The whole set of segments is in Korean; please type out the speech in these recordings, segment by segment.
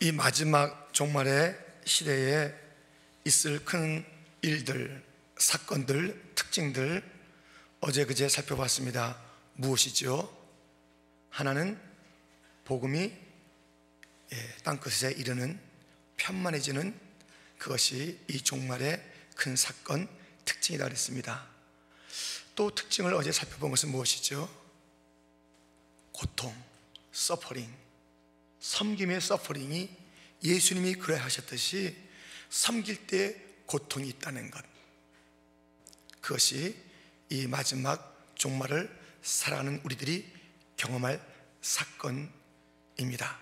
이 마지막 종말의 시대에 있을 큰 일들, 사건들, 특징들 어제 그제 살펴봤습니다. 무엇이죠? 하나는 복음이 땅끝에 이르는 편만해지는 그것이 이 종말의 큰 사건, 특징이다 그랬습니다. 또 특징을 어제 살펴본 것은 무엇이죠? 고통, 서퍼링, 섬김의 서퍼링이 예수님이 그러야 하셨듯이 섬길 때 고통이 있다는 것, 그것이 이 마지막 종말을 살아가는 우리들이 경험할 사건입니다.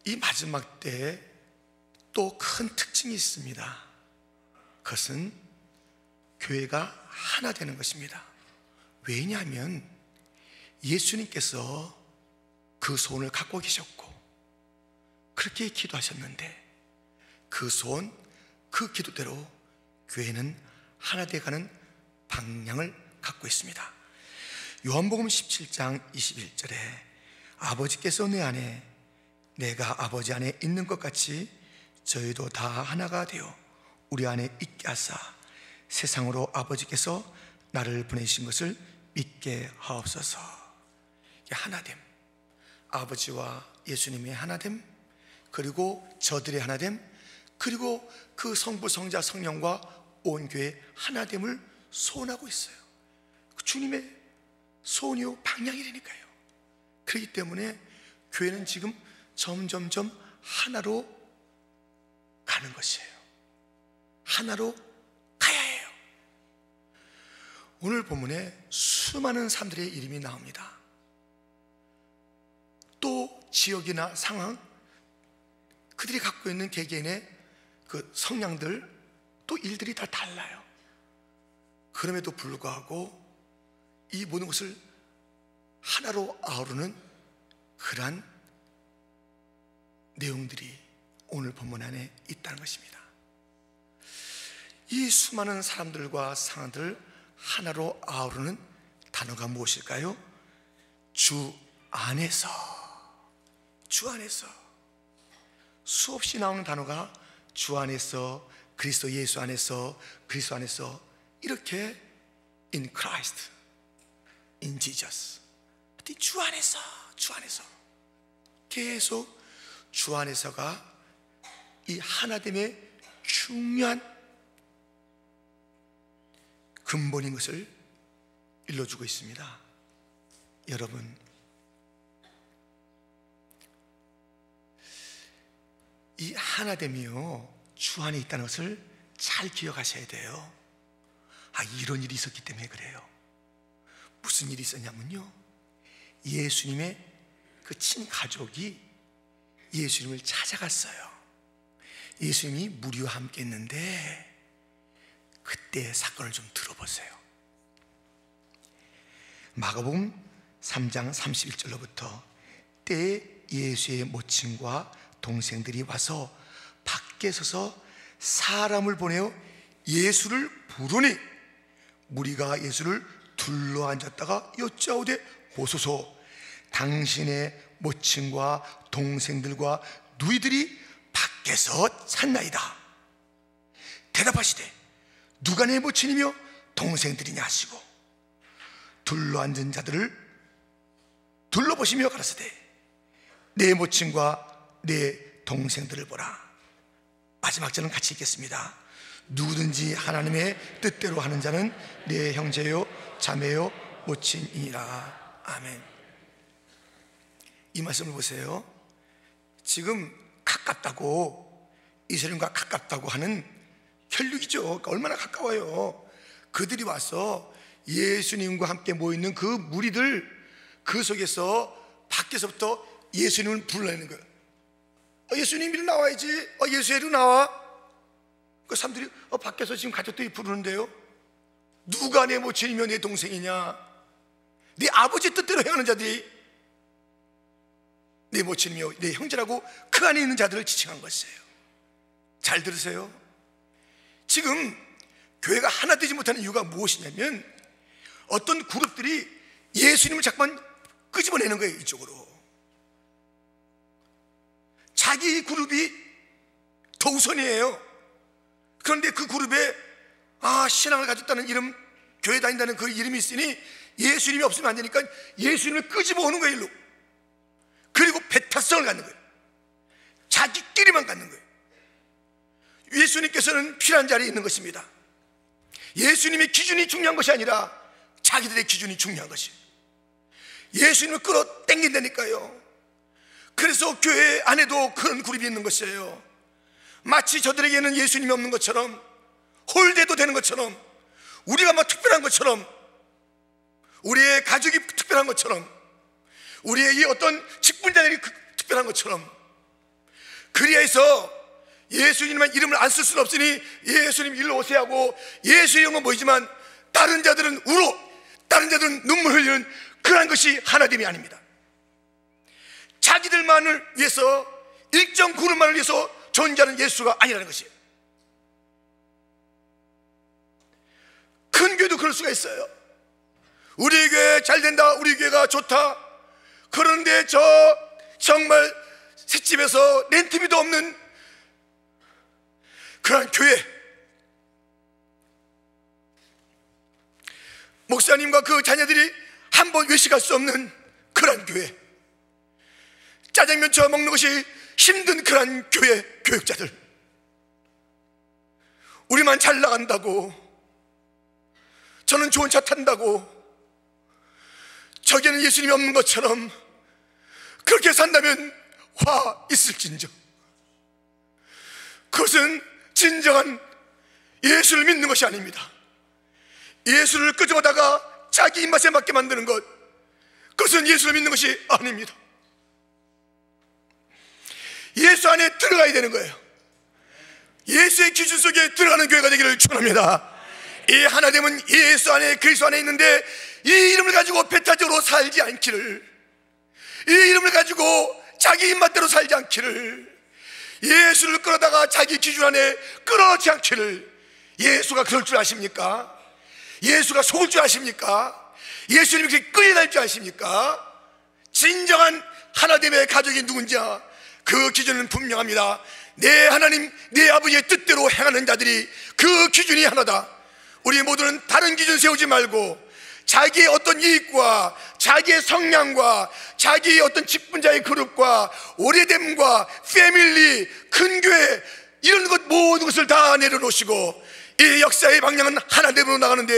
이 마지막 때에 또 큰 특징이 있습니다. 그것은 교회가 하나 되는 것입니다. 왜냐하면 예수님께서 그 소원을 갖고 계셨고 그렇게 기도하셨는데 그 소원, 그 기도대로 교회는 하나 되어가는 방향을 갖고 있습니다. 요한복음 17장 21절에 아버지께서 내 안에 내가 아버지 안에 있는 것 같이 저희도 다 하나가 되어 우리 안에 있게 하사 세상으로 아버지께서 나를 보내신 것을 믿게 하옵소서. 하나됨, 아버지와 예수님의 하나됨, 그리고 저들의 하나됨, 그리고 그 성부, 성자, 성령과 온 교회의 하나됨을 소원하고 있어요. 주님의 소원이요 방향이라니까요. 그렇기 때문에 교회는 지금 점점점 하나로 가는 것이에요. 하나로 가야 해요. 오늘 본문에 수많은 사람들의 이름이 나옵니다. 또 지역이나 상황, 그들이 갖고 있는 개개인의 그 성향들, 또 일들이 다 달라요. 그럼에도 불구하고 이 모든 것을 하나로 아우르는 그러한 내용들이 오늘 본문 안에 있다는 것입니다. 이 수많은 사람들과 상황들을 하나로 아우르는 단어가 무엇일까요? 주 안에서. 주 안에서. 수없이 나오는 단어가 주 안에서, 그리스도 예수 안에서, 그리스도 안에서, 이렇게 in Christ, in Jesus, 주 안에서, 주 안에서, 계속 주 안에서가 이 하나됨의 중요한 근본인 것을 일러주고 있습니다. 여러분, 이 하나됨이요 주 안에 있다는 것을 잘 기억하셔야 돼요. 이런 일이 있었기 때문에 그래요. 무슨 일이 있었냐면요, 예수님의 그 친가족이 예수님을 찾아갔어요. 예수님이 무리와 함께 했는데 그때 사건을 좀 들어보세요. 마가복음 3장 31절로부터 때에 예수의 모친과 동생들이 와서 밖에 서서 사람을 보내어 예수를 부르니 무리가 예수를 둘러앉았다가 여짜오되 보소서, 당신의 모친과 동생들과 누이들이 밖에서 찾나이다. 대답하시되 누가 내 모친이며 동생들이냐 하시고 둘러앉은 자들을 둘러보시며 가라사대 내 모친과 내 동생들을 보라. 마지막 절은 같이 읽겠습니다. 누구든지 하나님의 뜻대로 하는 자는 내 형제요 자매요 모친이니라. 아멘. 이 말씀을 보세요. 지금 가깝다고, 이스라엘과 가깝다고 하는 혈육이죠. 그러니까 얼마나 가까워요. 그들이 와서 예수님과 함께 모여있는 그 무리들, 그 속에서 밖에서부터 예수님을 불러내는 거예요. 예수님 이리 나와야지. 예수 이리 나와. 그 사람들이 밖에서 지금 가족들이 부르는데요, 누가 내 모친이며 내 동생이냐? 네 아버지 뜻대로 행하는 자들이 내 모친이며 내 형제라고 그 안에 있는 자들을 지칭한 것이에요. 잘 들으세요. 지금 교회가 하나 되지 못하는 이유가 무엇이냐면 어떤 그룹들이 예수님을 자꾸만 끄집어내는 거예요. 이쪽으로. 자기 그룹이 더 우선이에요. 그런데 그 그룹에 신앙을 가졌다는 이름, 교회 다닌다는 그 이름이 있으니 예수님이 없으면 안 되니까 예수님을 끄집어 오는 거예요, 일로. 그리고 배타성을 갖는 거예요. 자기끼리만 갖는 거예요. 예수님께서는 필요한 자리에 있는 것입니다. 예수님의 기준이 중요한 것이 아니라 자기들의 기준이 중요한 것이에요. 예수님을 끌어 당긴다니까요. 그래서 교회 안에도 그런 그룹이 있는 것이에요. 마치 저들에게는 예수님이 없는 것처럼, 홀대도 되는 것처럼, 우리가 뭐 특별한 것처럼, 우리의 가족이 특별한 것처럼, 우리의 이 어떤 직분자들이 특별한 것처럼, 그리하여서 예수님만 이름을 안 쓸 수는 없으니 예수님 일로 오세요 하고 예수 이름은 보이지만 다른 자들은 울어, 다른 자들은 눈물 흘리는 그런 것이 하나됨이 아닙니다. 자기들만을 위해서, 일정 그룹만을 위해서 존재하는 예수가 아니라는 것이에요. 큰 교회도 그럴 수가 있어요. 우리 교회 잘 된다, 우리 교회가 좋다. 그런데 정말 셋집에서 렌트비도 없는 그런 교회, 목사님과 그 자녀들이 한 번 외식할 수 없는 그런 교회, 짜장면 쳐 먹는 것이 힘든 그런 교회 교육자들, 우리만 잘 나간다고, 저는 좋은 차 탄다고, 저기는 예수님이 없는 것처럼 그렇게 산다면 화 있을진저. 그것은 진정한 예수를 믿는 것이 아닙니다. 예수를 끄집어다가 자기 입맛에 맞게 만드는 것, 그것은 예수를 믿는 것이 아닙니다. 예수 안에 들어가야 되는 거예요. 예수의 기준 속에 들어가는 교회가 되기를 축원합니다. 이 하나됨은 예수 안에, 그리스도 안에 있는데 이 이름을 가지고 배타적으로 살지 않기를, 이 이름을 가지고 자기 입맛대로 살지 않기를, 예수를 끌어다가 자기 기준 안에 끌어넣지 않기를. 예수가 그럴 줄 아십니까? 예수가 속을 줄 아십니까? 예수님이 그렇게 끌려날 줄 아십니까? 진정한 하나됨의 가족이 누군지 그 기준은 분명합니다. 내 하나님, 내 아버지의 뜻대로 행하는 자들이 그 기준이 하나다. 우리 모두는 다른 기준 세우지 말고 자기의 어떤 이익과 자기의 성향과 자기의 어떤 직분자의 그룹과 오래됨과 패밀리, 큰 교회, 이런 것 모든 것을 다 내려놓으시고 이 역사의 방향은 하나됨으로 나가는데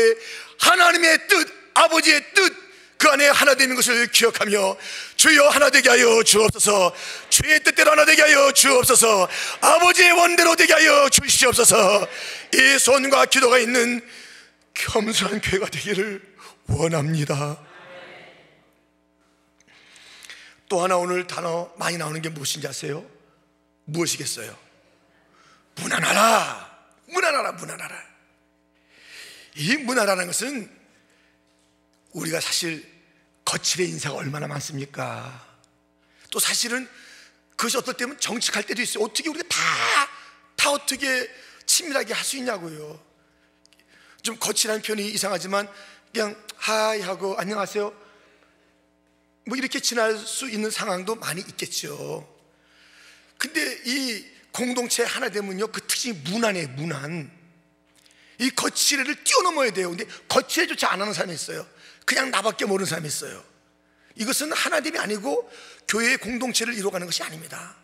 하나님의 뜻, 아버지의 뜻, 그 안에 하나 되는 것을 기억하며 주여 하나 되게 하여 주옵소서, 주의 뜻대로 하나 되게 하여 주옵소서, 아버지의 원대로 되게 하여 주시옵소서. 이 손과 기도가 있는 겸손한 교회가 되기를 원합니다. 또 하나 오늘 단어 많이 나오는 게 무엇인지 아세요? 무엇이겠어요? 무난하라, 무난하라, 무난하라. 이 무난하라는 것은 우리가 사실 거칠의 인사가 얼마나 많습니까? 또 사실은 그것이 어떨 때면 정직할 때도 있어요. 어떻게 우리가 다 어떻게 친밀하게 할 수 있냐고요. 좀 거칠한 편이 이상하지만 그냥 하이 하고 안녕하세요 뭐 이렇게 지날 수 있는 상황도 많이 있겠죠. 근데 이 공동체 하나 되면요, 그 특징이 무난해요. 무난. 이 거칠애를 뛰어넘어야 돼요. 근데 거칠애조차 안 하는 사람이 있어요. 그냥 나밖에 모르는 사람이 있어요. 이것은 하나됨이 아니고 교회의 공동체를 이루어가는 것이 아닙니다.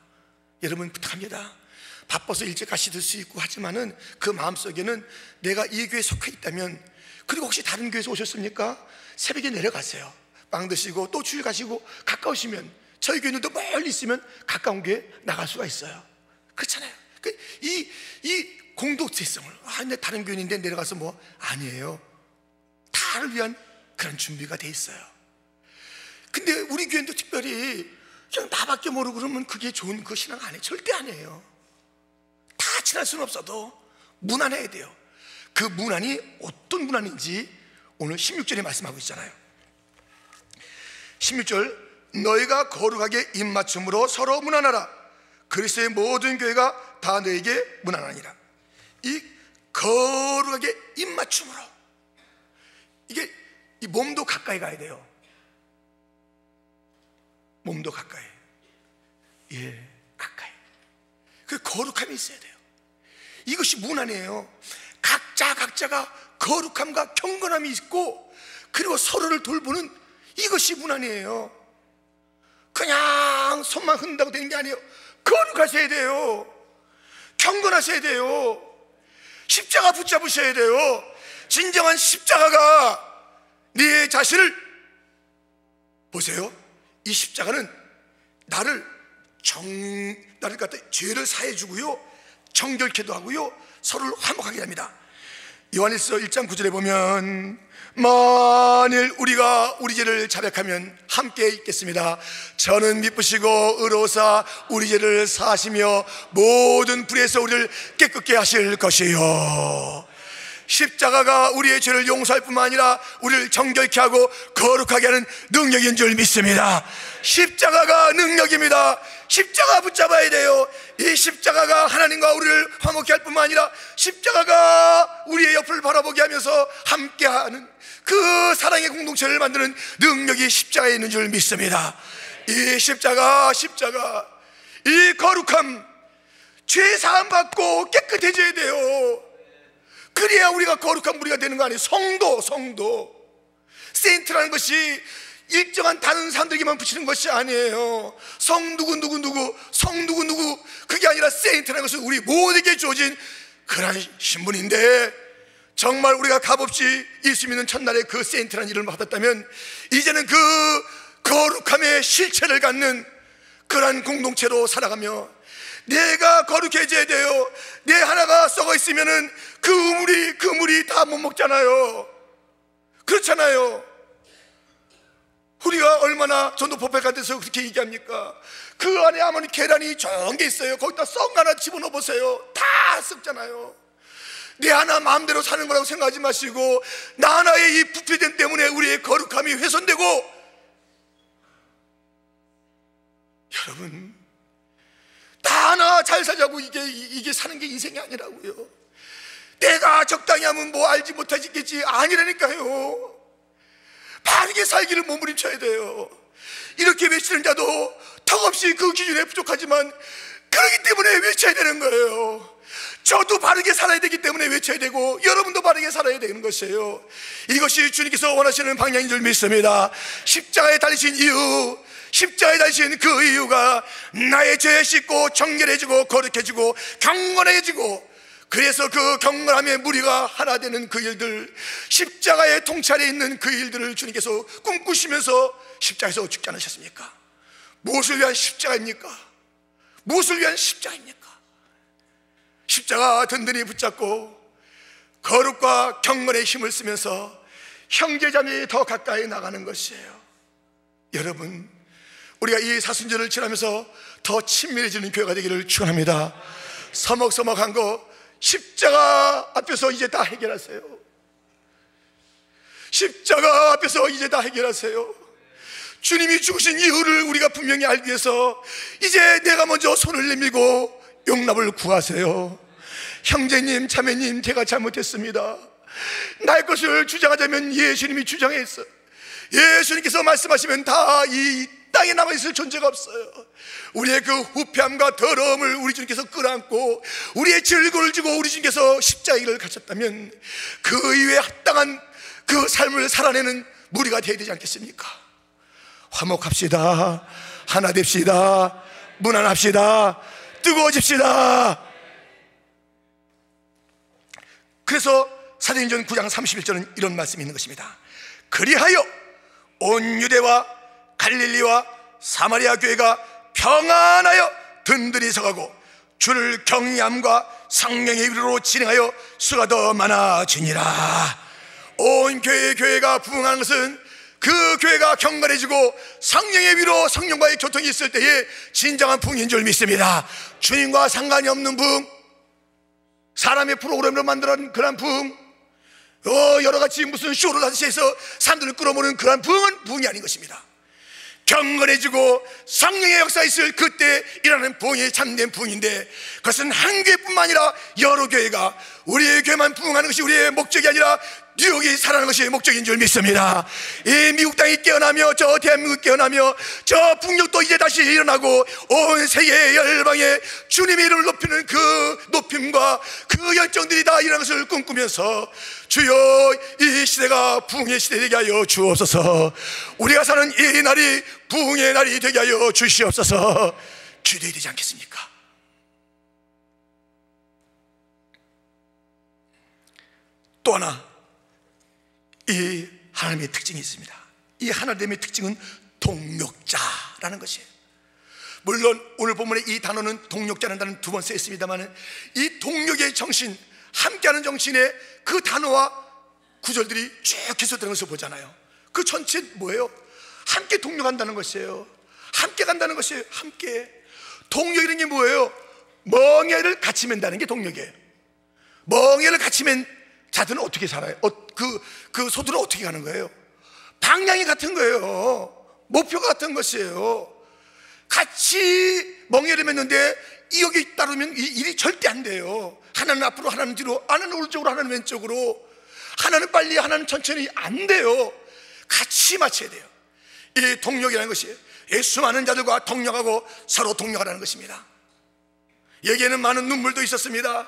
여러분 부탁합니다. 바빠서 일찍 가시들 수 있고 하지만은 그 마음속에는 내가 이 교회에 속해 있다면, 그리고 혹시 다른 교회에서 오셨습니까? 새벽에 내려가세요. 빵 드시고 또 주일 가시고 가까우시면, 저희 교회는 또 멀리 있으면 가까운 교회 나갈 수가 있어요. 그렇잖아요. 이 공동체성을, 내 다른 교회인데 내려가서 뭐 아니에요. 다를 위한 그런 준비가 돼 있어요. 근데 우리 교회도 특별히 그냥 나밖에 모르고 그러면 그게 좋은 그 신앙 아니에요. 절대 아니에요. 다 친할 수는 없어도 무난해야 돼요. 그 무난이 어떤 무난인지 오늘 16절에 말씀하고 있잖아요. 16절, 너희가 거룩하게 입맞춤으로 서로 무난하라. 그리스도의 모든 교회가 다 너에게 무난하니라. 이 거룩하게 입맞춤으로, 이게 이 몸도 가까이 가야 돼요. 몸도 가까이. 예, 가까이. 그 거룩함이 있어야 돼요. 이것이 문안이에요. 각자가 거룩함과 경건함이 있고, 그리고 서로를 돌보는 이것이 문안이에요. 그냥 손만 흔든다고 되는 게 아니에요. 거룩하셔야 돼요. 경건하셔야 돼요. 십자가 붙잡으셔야 돼요. 진정한 십자가가 네 자신을, 보세요, 이 십자가는 나를 갖다 죄를 사해 주고요, 정결케도 하고요, 서로를 화목하게 합니다. 요한일서 1장 9절에 보면, 만일 우리가 우리 죄를 자백하면 함께 있겠습니다. 저는 미쁘시고 의로우사 우리 죄를 사하시며 모든 불에서 우리를 깨끗게 하실 것이요. 십자가가 우리의 죄를 용서할 뿐만 아니라 우리를 정결케 하고 거룩하게 하는 능력인 줄 믿습니다. 십자가가 능력입니다. 십자가 붙잡아야 돼요. 이 십자가가 하나님과 우리를 화목케 할 뿐만 아니라 십자가가 우리의 옆을 바라보게 하면서 함께하는 그 사랑의 공동체를 만드는 능력이 십자가에 있는 줄 믿습니다. 이 십자가, 이 거룩함, 죄 사함 받고 깨끗해져야 돼요. 그래야 우리가 거룩한 무리가 되는 거 아니에요. 성도. 세인트라는 것이 일정한 다른 사람들에게만 붙이는 것이 아니에요. 성 누구 그게 아니라 세인트라는 것은 우리 모두에게 주어진 그런 신분인데, 정말 우리가 값없이 예수 믿는 첫날에 그 세인트라는 이름을 받았다면 이제는 그 거룩함의 실체를 갖는 그러한 공동체로 살아가며, 내가 거룩해져야 돼요. 내 하나가 썩어 있으면은 그 물이 다 못 먹잖아요. 그렇잖아요. 우리가 얼마나 전도 법회 같아서 그렇게 얘기합니까? 그 안에 아무리 계란이 좋은 게 있어요. 거기다 썩 하나 집어넣어 보세요. 다 썩잖아요. 내 하나 마음대로 사는 거라고 생각하지 마시고, 나 하나의 이 부패됨 때문에 우리의 거룩함이 훼손되고, 여러분, 다 하나 잘 살자고 이게 사는 게 인생이 아니라고요. 내가 적당히 하면 뭐 알지 못하시겠지, 아니라니까요. 바르게 살기를 몸부림쳐야 돼요. 이렇게 외치는 자도 턱없이 그 기준에 부족하지만 그렇기 때문에 외쳐야 되는 거예요. 저도 바르게 살아야 되기 때문에 외쳐야 되고, 여러분도 바르게 살아야 되는 것이에요. 이것이 주님께서 원하시는 방향인 줄 믿습니다. 십자가에 달리신 이유, 십자가에 달리신 그 이유가 나의 죄 씻고 정결해지고 거룩해지고 경건해지고, 그래서 그 경건함의 무리가 하나 되는 그 일들, 십자가의 통찰에 있는 그 일들을 주님께서 꿈꾸시면서 십자가에서 죽지 않으셨습니까? 무엇을 위한 십자가입니까? 무엇을 위한 십자가입니까? 십자가 든든히 붙잡고 거룩과 경건의 힘을 쓰면서 형제자매에 더 가까이 나가는 것이에요. 여러분, 우리가 이 사순절을 지나면서 더 친밀해지는 교회가 되기를 축원합니다. 서먹서먹한 거 십자가 앞에서 이제 다 해결하세요. 십자가 앞에서 이제 다 해결하세요. 주님이 죽으신 이유를 우리가 분명히 알기 위해서 이제 내가 먼저 손을 내밀고 용납을 구하세요. 형제님, 자매님, 제가 잘못했습니다. 나의 것을 주장하자면 예수님이 주장했어요. 예수님께서 말씀하시면 다 이 땅에 남아있을 존재가 없어요. 우리의 그 후패함과 더러움을 우리 주님께서 끌어안고 우리의 즐거움을 주고 우리 주님께서 십자가를 가셨다면 그 이후에 합당한 그 삶을 살아내는 무리가 되어야 되지 않겠습니까? 화목합시다. 하나 됩시다. 무난합시다. 뜨거워집시다. 그래서 사도행전 9장 31절은 이런 말씀이 있는 것입니다. 그리하여 온 유대와 갈릴리와 사마리아 교회가 평안하여 든든히 서가고 주를 경외함과 성령의 위로로 진행하여 수가 더 많아지니라. 온 교회가 부흥하는 것은 그 교회가 경건해지고 성령의 위로, 성령과의 교통이 있을 때에 진정한 부흥인 줄 믿습니다. 주님과 상관이 없는 부흥, 사람의 프로그램으로 만들어낸 그런 부흥, 여러가지 무슨 쇼를 하듯이 해서 사람들을 끌어모으는 그런 부흥은 부흥이 아닌 것입니다. 경건해지고 성령의 역사가 있을 그때 일어나는 부흥이 참된 부흥인데, 그것은 한 교회뿐만 아니라 여러 교회가, 우리의 교회만 부흥하는 것이 우리의 목적이 아니라 뉴욕이 살아나는 것이 목적인 줄 믿습니다. 이 미국 땅이 깨어나며 저 대한민국이 깨어나며 저 북녘도 이제 다시 일어나고 온 세계 열방에 주님의 이름을 높이는 그 높임과 그 열정들이 다 일어나는 것을 꿈꾸면서 주여 이 시대가 부흥의 시대 되게 하여 주옵소서. 우리가 사는 이 날이 부흥의 날이 되게 하여 주시옵소서. 기도해야 되지 않겠습니까? 또 하나 이 하나님의 특징이 있습니다. 이 하나님의 특징은 동력자라는 것이에요. 물론 오늘 본문에 이 단어는 동력자라는 단어는 두 번 쓰였습니다만 이 동력의 정신, 함께하는 정신의 그 단어와 구절들이 쭉 해석되는 것을 보잖아요. 그 전체 뭐예요? 함께 동력한다는 것이에요. 함께 간다는 것이에요. 함께. 동력이라는 게 뭐예요? 멍에를 같이 맨다는 게 동력이에요. 멍에를 같이 맨 자들은 어떻게 살아요? 그 소들은 어떻게 가는 거예요? 방향이 같은 거예요. 목표가 같은 것이에요. 같이 멍에를 맸는데 여기 따르면 이 일이 절대 안 돼요. 하나는 앞으로, 하나는 뒤로, 하나는 오른쪽으로, 하나는 왼쪽으로, 하나는 빨리, 하나는 천천히. 안 돼요. 같이 맞춰야 돼요. 이 동력이라는 것이 수많은 자들과 동력하고 서로 동력하라는 것입니다. 여기에는 많은 눈물도 있었습니다.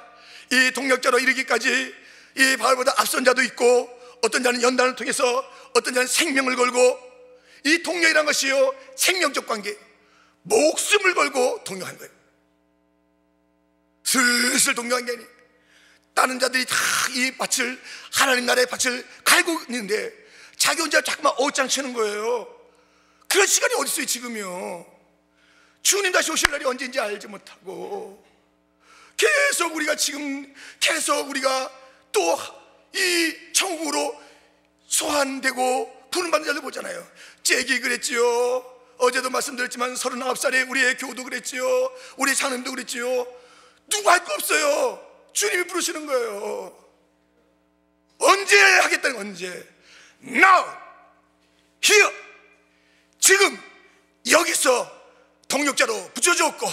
이 동력자로 이르기까지 이 바울보다 앞선 자도 있고, 어떤 자는 연단을 통해서, 어떤 자는 생명을 걸고, 이 동력이라는 것이요 생명적 관계, 목숨을 걸고 동력한 거예요. 슬슬 동력한 게 아니에요. 다른 자들이 다 이 밭을, 하나님 나라의 밭을 갈고 있는데 자기 혼자 자꾸만 어짱 치는 거예요. 그런 시간이 어디 있어요 지금요. 주님 다시 오실 날이 언제인지 알지 못하고 계속 우리가 또 이 천국으로 소환되고 부름받는 자들 보잖아요. 잭이 그랬지요. 어제도 말씀드렸지만 39살에 우리의 교우도 그랬지요. 우리 장님도 그랬지요. 누구 할 거 없어요. 주님이 부르시는 거예요. 언제 하겠다는 거, 언제? Now, here, 지금 여기서 동력자로 붙여주었고,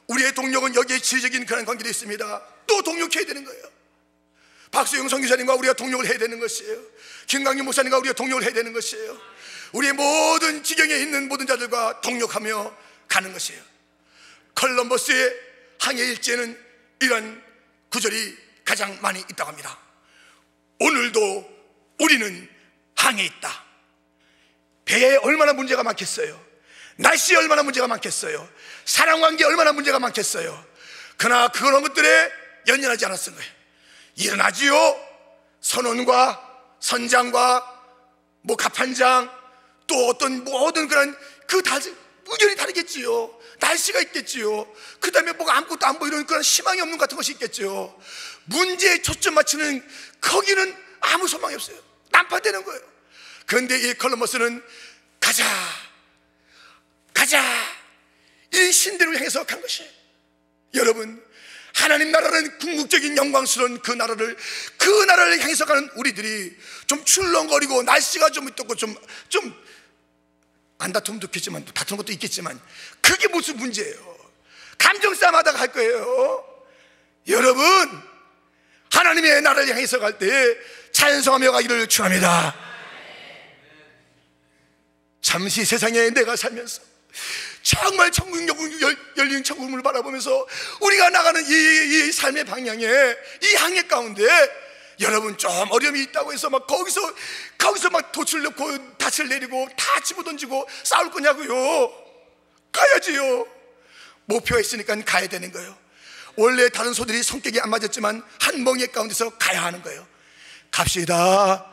우리의 동력은 여기에 지리적인 그런 관계도 있습니다. 또 동력해야 되는 거예요. 박수영 선교사님과 우리가 동력을 해야 되는 것이에요. 김강규 목사님과 우리가 동력을 해야 되는 것이에요. 우리의 모든 지경에 있는 모든 자들과 동력하며 가는 것이에요. 콜럼버스의 항해 일지에는 이런 구절이 가장 많이 있다고 합니다. 오늘도 우리는 항해에 있다. 배에 얼마나 문제가 많겠어요. 날씨에 얼마나 문제가 많겠어요. 사랑관계에 얼마나 문제가 많겠어요. 그러나 그런 것들에 연연하지 않았던 거예요. 일어나지요. 선원과 선장과 갑판장, 또 어떤 모든 그런 의견이 다르겠지요. 날씨가 있겠지요. 그 다음에 아무것도 안 보이는 그런 희망이 없는 같은 것이 있겠지요. 문제에 초점 맞추는 거기는 아무 소망이 없어요. 난파되는 거예요. 그런데 이 콜럼버스는 가자 이 신대를 향해서 간 것이에요. 여러분, 하나님 나라는 궁극적인 영광스러운 그 나라를 향해서 가는 우리들이 좀 출렁거리고 날씨가 좀 있고 좀 안 다투면 좋겠지만 또 다투는 것도 있겠지만 그게 무슨 문제예요. 감정 싸움 하다가 갈 거예요. 여러분, 하나님의 나라를 향해서 갈 때 찬송하며 가기를 축원합니다. 잠시 세상에 내가 살면서 정말 천국 열린 천국을 바라보면서 우리가 나가는 이 삶의 방향에, 이 항해 가운데 여러분 좀 어려움이 있다고 해서 거기서 돛을 넣고 닻을 내리고 다 집어던지고 싸울 거냐고요. 가야지요. 목표가 있으니까 가야 되는 거예요. 원래 다른 소들이 성격이 안 맞았지만 한 멍에 가운데서 가야 하는 거예요. 갑시다.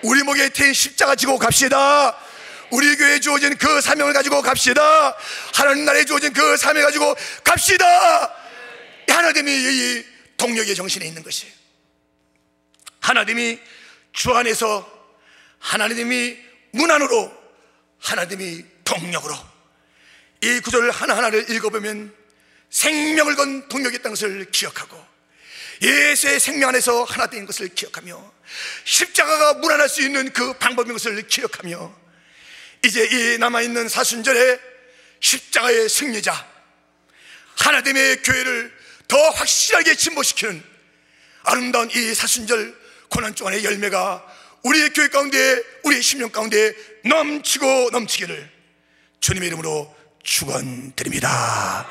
우리 목에 태인 십자가 지고 갑시다. 우리 교회에 주어진 그 사명을 가지고 갑시다. 하나님 나라에 주어진 그 사명을 가지고 갑시다. 하나님이 이 동력의 정신에 있는 것이에요. 하나님이 주 안에서, 하나님이 문 안으로, 하나님이 동력으로. 이 구절을 하나하나를 읽어보면 생명을 건 동력이 있다는 것을 기억하고, 예수의 생명 안에서 하나 된 것을 기억하며, 십자가가 무난할 수 있는 그 방법인 것을 기억하며, 이제 이 남아있는 사순절에 십자가의 승리자 하나님의 교회를 더 확실하게 진보시키는 아름다운 이 사순절 고난 동안의 열매가 우리의 교회 가운데, 우리의 심령 가운데 넘치고 넘치기를 주님의 이름으로 축원드립니다.